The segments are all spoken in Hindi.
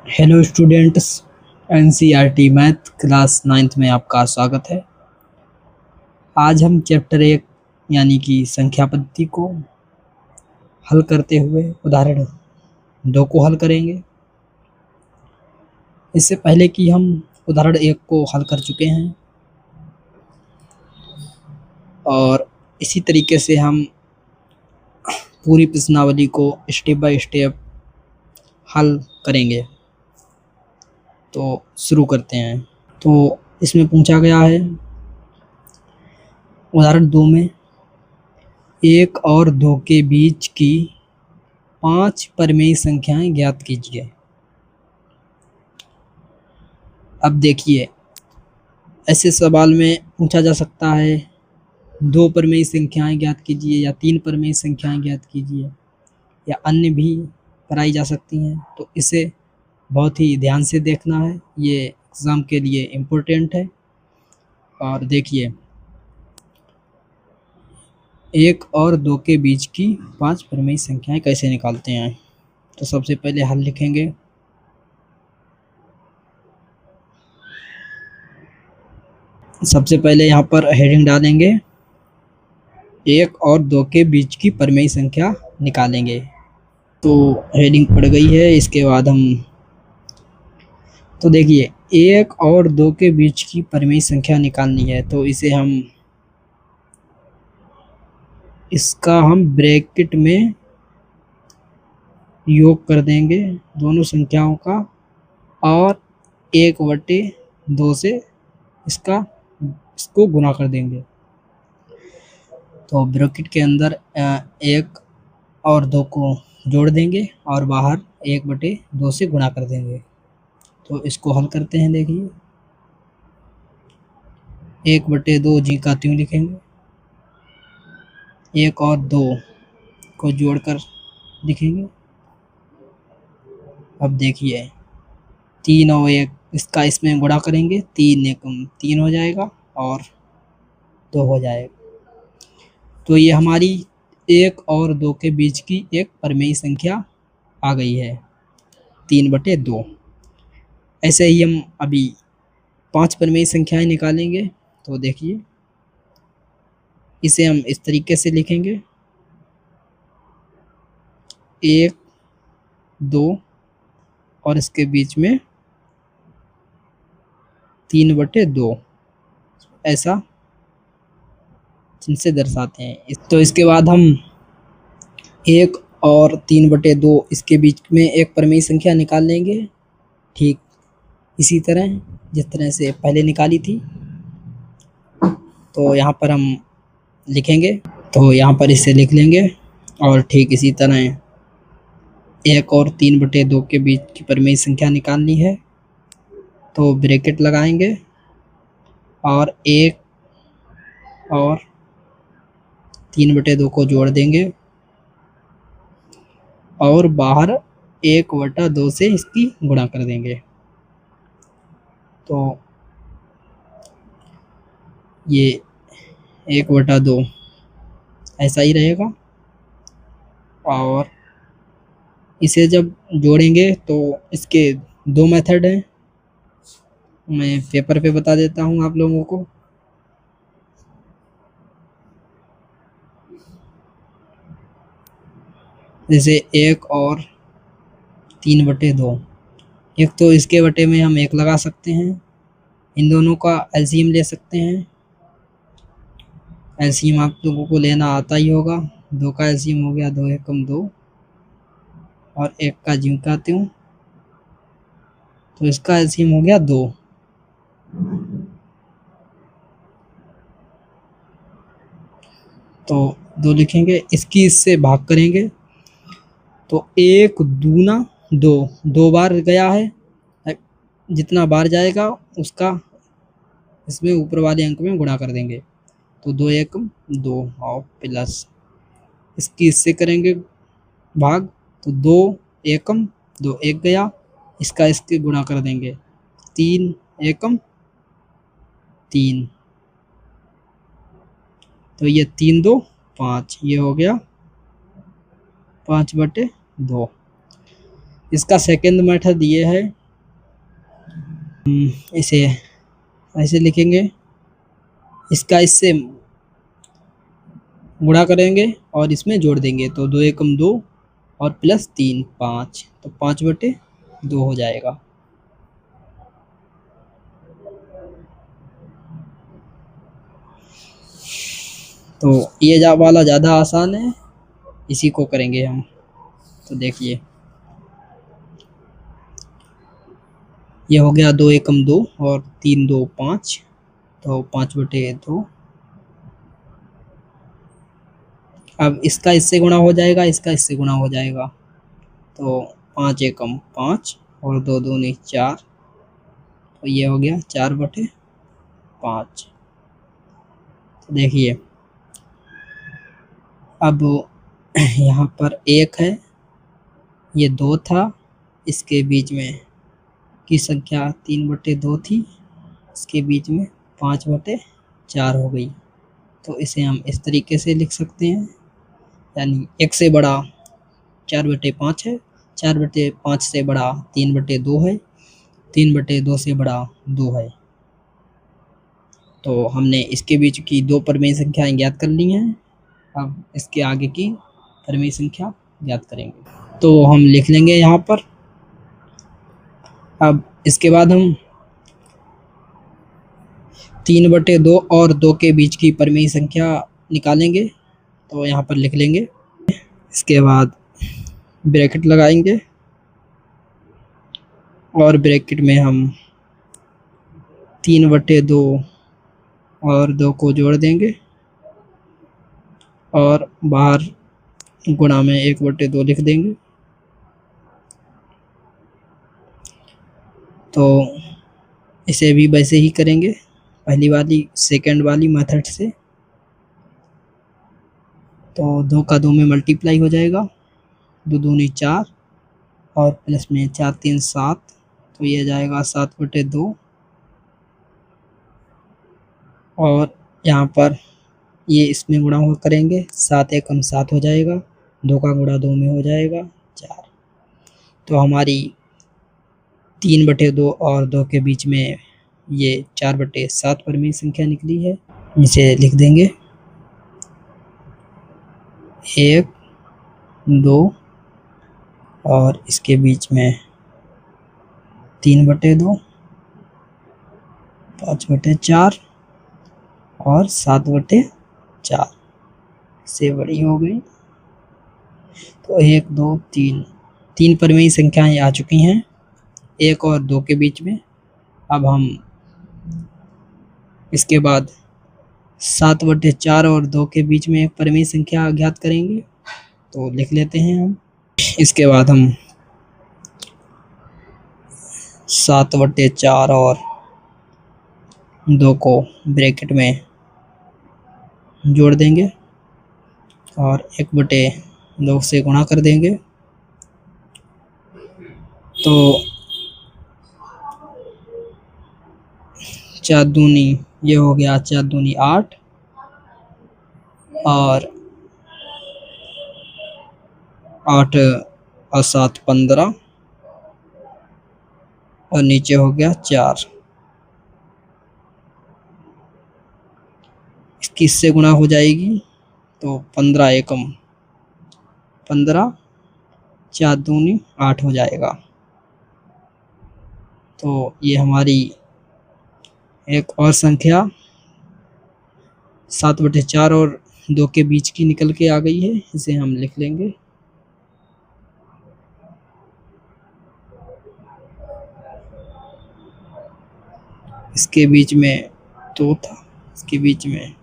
Hello students, NCERT math class 9th में आपका स्वागत है। आज हम चैप्टर 1 यानी कि संख्या पद्धति को हल करते हुए उदाहरण 2 को हल करेंगे। इससे पहले कि हम उदाहरण 1 को हल कर चुके हैं और इसी तरीके से हम पूरी प्रश्नावली को स्टेप बाय स्टेप हल करेंगे। तो शुरू करते हैं। तो इसमें पूछा गया है उदाहरण 2 में 1 और 2 के बीच की 5 परिमेय संख्याएं ज्ञात कीजिए। अब देखिए, ऐसे सवाल में पूछा जा सकता है 2 परिमेय संख्याएं ज्ञात कीजिए या 3 परिमेय संख्याएं ज्ञात कीजिए या अन्य भी कराई जा सकती हैं। तो इसे बहुत ही ध्यान से देखना है, ये एग्ज़ाम के लिए इम्पोर्टेंट है। और देखिए, 1 और 2 के बीच की 5 परिमेय संख्याएं कैसे निकालते हैं। तो सबसे पहले हल लिखेंगे। सबसे पहले यहाँ पर हेडिंग डालेंगे 1 और 2 के बीच की परिमेय संख्या निकालेंगे। तो हेडिंग पड़ गई है। इसके बाद हम तो देखिए 1 और 2 के बीच की परिमेय संख्या निकालनी है, तो इसका हम ब्रैकेट में योग कर देंगे दोनों संख्याओं का और 1/2 से इसको गुना कर देंगे। तो ब्रैकेट के अंदर 1 और 2 को जोड़ देंगे और बाहर 1/2 से गुणा कर देंगे। तो इसको हल करते हैं। देखिए 1/2 जी का त्यों लिखेंगे, 1 और 2 को जोड़कर लिखेंगे। अब देखिए 3 और 1 इसका इसमें गुणा करेंगे, 3 एकम 3 हो जाएगा और 2 हो जाएगा। तो ये हमारी 1 और 2 के बीच की एक परिमेय संख्या आ गई है 3/2। ऐसे ही हम अभी 5 परिमेय संख्याएं निकालेंगे। तो देखिए इसे हम इस तरीके से लिखेंगे 1 2 और इसके बीच में 3/2, ऐसा जिनसे दर्शाते हैं। तो इसके बाद हम 1 और 3/2 इसके बीच में एक परिमेय संख्या निकाल लेंगे, ठीक इसी तरह जिस तरह से पहले निकाली थी। तो यहाँ पर हम लिखेंगे, तो यहाँ पर इसे लिख लेंगे और ठीक इसी तरह 1 और 3/2 के बीच की परिमेय संख्या निकालनी है। तो ब्रैकेट लगाएंगे और 1 और 3/2 को जोड़ देंगे और बाहर 1/2 से इसकी गुणा कर देंगे। तो ये 1/2 ऐसा ही रहेगा और इसे जब जोड़ेंगे तो इसके 2 मेथड हैं। मैं पेपर पे बता देता हूँ आप लोगों को। जैसे 1 और 3/2, एक तो इसके बटे में हम 1 लगा सकते हैं, इन दोनों का एलसीएम ले सकते हैं। एलसीएम आप लोगों को लेना आता ही होगा। 2 का एलसीएम हो गया 2 एकम 2 और 1 का ज्यों का त्यों, तो इसका एलसीएम हो गया 2। तो 2 लिखेंगे, इसकी इससे भाग करेंगे तो 1 दूना 2, 2 बार गया है, जितना बार जाएगा उसका इसमें ऊपर वाले अंक में गुणा कर देंगे। तो 2 एकम 2 और प्लस इसकी इससे करेंगे भाग, तो 2 एकम 2 1 गया, इसका इसके गुणा कर देंगे 3 एकम 3, तो ये 3 2 5, ये हो गया 5/2। इसका सेकंड मेथड ये है, इसे ऐसे लिखेंगे, इसका इससे गुणा करेंगे और इसमें जोड़ देंगे, तो 2 एकम 2 और प्लस 3 5, तो 5/2 हो जाएगा। तो ये वाला ज़्यादा आसान है, इसी को करेंगे हम। तो देखिए ये हो गया 2 एकम 2 और 3 2 5, तो 5/2। अब इसका इससे गुणा हो जाएगा, इसका इससे गुणा हो जाएगा, तो 5 एकम 5 और 2 दूनी 4, तो ये हो गया 4/5। तो देखिए अब यहाँ पर 1 है, ये 2 था, इसके बीच में की संख्या 3/2 थी, इसके बीच में 5/4 हो गई। तो इसे हम इस तरीके से लिख सकते हैं, यानी 1 से बड़ा 4/5 है, 4/5 से बड़ा 3/2 है, 3/2 से बड़ा 2 है। तो हमने इसके बीच की 2 परिमेय संख्याएं ज्ञात कर ली हैं। अब इसके आगे की परिमेय संख्या ज्ञात करेंगे, तो हम लिख लेंगे यहाँ पर। अब इसके बाद हम 3/2 और 2 के बीच की परिमेय संख्या निकालेंगे, तो यहाँ पर लिख लेंगे। इसके बाद ब्रैकेट लगाएंगे और ब्रैकेट में हम 3/2 और 2 को जोड़ देंगे और बाहर गुणा में 1/2 लिख देंगे। तो इसे भी वैसे ही करेंगे, पहली वाली सेकंड वाली मेथड से। तो 2 का 2 में मल्टीप्लाई हो जाएगा, 2 दूनी 4 और प्लस में 4 3 7, तो ये जाएगा 7/2। और यहाँ पर ये इसमें गुणा हो करेंगे, 7 एकम 7 हो जाएगा, 2 का गुणा 2 में हो जाएगा 4। तो हमारी 3/2 और 2 के बीच में ये 4/7 परिमेय संख्या निकली है। इसे लिख देंगे 1 2 और इसके बीच में 3/2, 5/4 और 7/4 से बड़ी हो गई। तो 1 2 3 परिमेय संख्याएं आ चुकी हैं 1 और 2 के बीच में। अब हम इसके बाद 7/4 और 2 के बीच में एक परिमेय संख्या ज्ञात करेंगे, तो लिख लेते हैं हम। इसके बाद हम 7/4 और 2 को ब्रैकेट में जोड़ देंगे और 1/2 से गुणा कर देंगे, तो 4 दूनी ये हो गया 4 दूनी 8 और 8 और 7 15 और नीचे हो गया 4। इसकी इससे गुणा हो जाएगी, तो 15 एकम 15, 4 दूनी 8 हो जाएगा। तो ये हमारी एक और संख्या 7/4 और 2 के बीच की निकल के आ गई है, इसे हम लिख लेंगे। इसके बीच में 2 था, इसके बीच में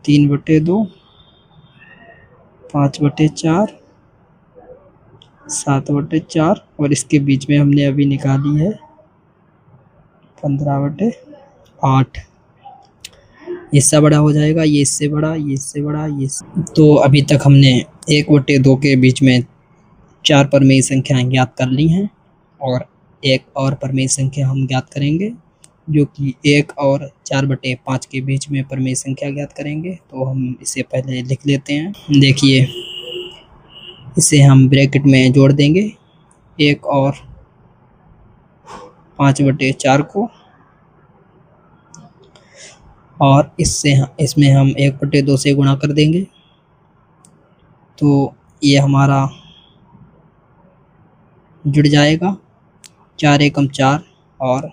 3/2, 5/4, 7/4 और इसके बीच में हमने अभी निकाली है 15/8। ये इससे बड़ा हो जाएगा, ये इससे बड़ा, ये इससे बड़ा, ये तो अभी तक हमने 1/2 के बीच में 4 परिमेय संख्याएं ज्ञात कर ली हैं और एक और परिमेय संख्या हम ज्ञात करेंगे, जो कि 1 और 4/5 के बीच में परिमेय संख्या ज्ञात करेंगे। तो हम इसे पहले लिख लेते हैं। देखिए इसे हम ब्रैकेट में जोड़ देंगे 1 और 5/4 को, और इसमें हम 1/2 से गुणा कर देंगे। तो ये हमारा जुड़ जाएगा, 4 एकम 4, और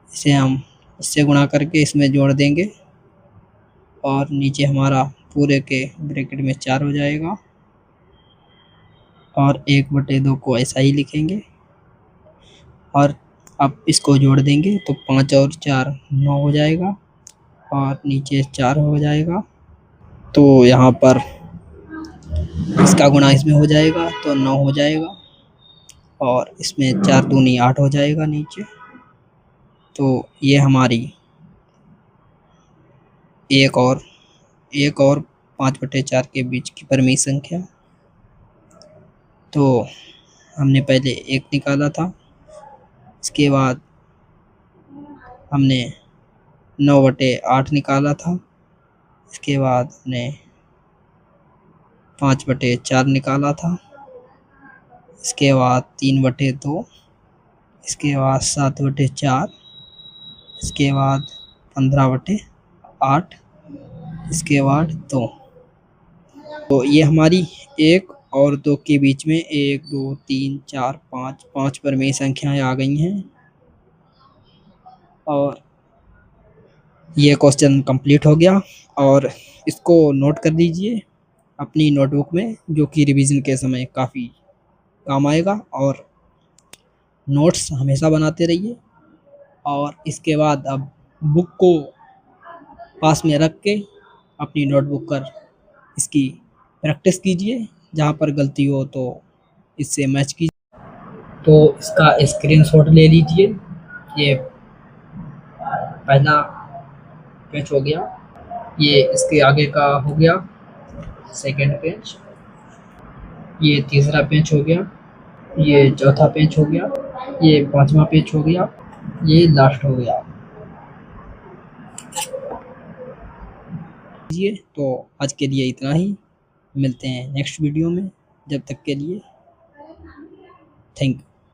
इसे हम इससे गुणा करके इसमें जोड़ देंगे, और नीचे हमारा पूरे के ब्रैकेट में 4 हो जाएगा, और 1/2 को ऐसा ही लिखेंगे, और अब इसको जोड़ देंगे तो 5 और 4 9 हो जाएगा, और नीचे 4 हो जाएगा। तो यहाँ पर इसका गुणा इसमें हो जाएगा तो 9 हो जाएगा, और इसमें 4 दूनी 8 हो जाएगा नीचे। तो ये हमारी 1 और 5/4 के बीच की परिमेय संख्या। तो हमने पहले 1 निकाला था, इसके बाद हमने 9/8 निकाला था, इसके बाद हमने 5/4 निकाला था, इसके बाद 3/2, इसके बाद 7/4, इसके बाद 15/8, इसके बाद 2। तो ये हमारी 1 और 2 के बीच में 1 2 3 4 5 परिमेय संख्याएं आ गई हैं, और ये क्वेश्चन कंप्लीट हो गया। और इसको नोट कर लीजिए अपनी नोटबुक में, जो कि रिवीजन के समय काफ़ी काम आएगा, और नोट्स हमेशा बनाते रहिए। और इसके बाद अब बुक को पास में रख के अपनी नोटबुक पर इसकी प्रैक्टिस कीजिए, जहाँ पर गलती हो तो इससे मैच कीजिए। तो इसका स्क्रीनशॉट ले लीजिए। ये पहला पेज हो गया, ये इसके आगे का हो गया सेकंड पेज, ये तीसरा पेज हो गया, ये चौथा पेज हो गया, ये 5वां पेज हो गया, ये लास्ट हो गया। तो आज के लिए इतना ही, मिलते हैं नेक्स्ट वीडियो में। जब तक के लिए थैंक यू।